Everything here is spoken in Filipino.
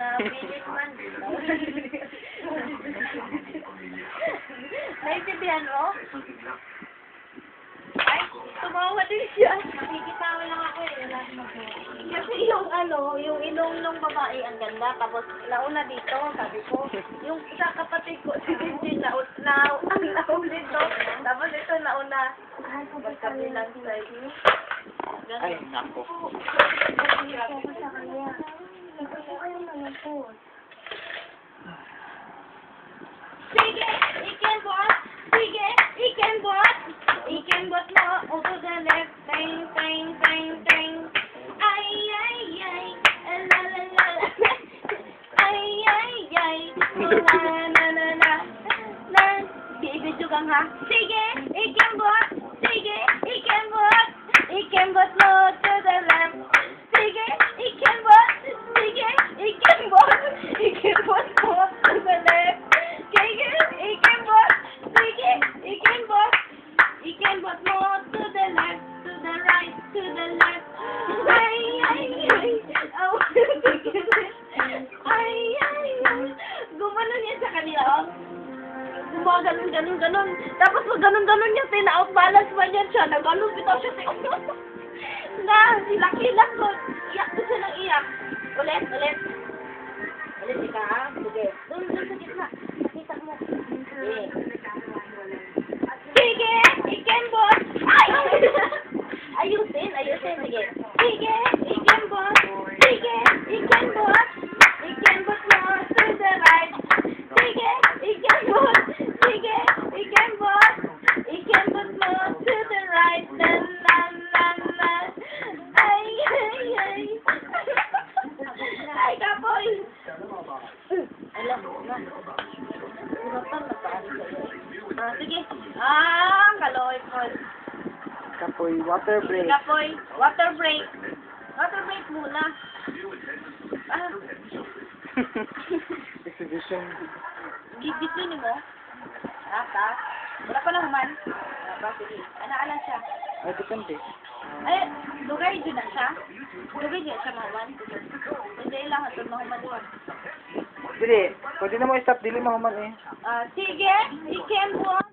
Napilit man. Naintindihan mo? Ay, tumawa din siya. Nakikitawa lang ako eh. Wala akong magawa. Kasi yung yung inong nung babae ang ganda. Tapos nauna dito, sabi ko. Yung sa kapatid ko, si Jinjin, naulit to. Tapos ito nauna. Magkabilang side. Ay, nako. Ako sa kanya. Ito kayo manapos. Sige, ikembot. Sige, ikembot. Ikembot mo. Over the left. Tang, tang, tang, tang. Ay, ay, ay. La, la, la, la. Ay, ay, ay. Na, na, na, na. Na. Ibidyo kang ha. Sige, ikembot. Sige, ikembot. Ikembot mo to the left. Sige, ikembot. Sige, ikembot. Ikembot mo to the left. Sige, ikembot. Sige, ikembot. Ikembot mo to the left, to the right, to the left. Ay, ay, ay. Oh, ay, ay, ay. Gumanon yan sa kanila, oh. Gumaganon, ganon, ganon. Tapos pag ganon-ganon niya, tina-out-balance pa niya siya. Naganon, bitaw siya sa ulo. Na, hilak-hilak ko. Iyak ko siya ng iyak. Ulit, ulit. Ulit, ika, ha? Sige. Doon sa gitna. Nakita mo. Sige. Sige, ikembot. Ay! Ayusin, ayusin. Sige. Sige, ikembot. Sige, ikembot. Ikembot mo to the right. Sige, ikembot. Sige, ikembot. Ikembot mo to the right. La, la, la, la. Ay, ay, ay. Ay, kapoy. Alam mo na. Sinapang na paano sa'yo. Sige. Kaloy po. Kapoy, water break. Kapoy, water break. Water break muna. Exhibition. Gigit mo? Ta? Wala pa na human. Sige. Ana siya. Ay, depende. Ay, lugay dyan na siya. Lugay dyan siya mahuman. Hindi lang ito mahuman doon. Dili, pwede na mo i-stop, dili mahuman eh. Sige, ikembot.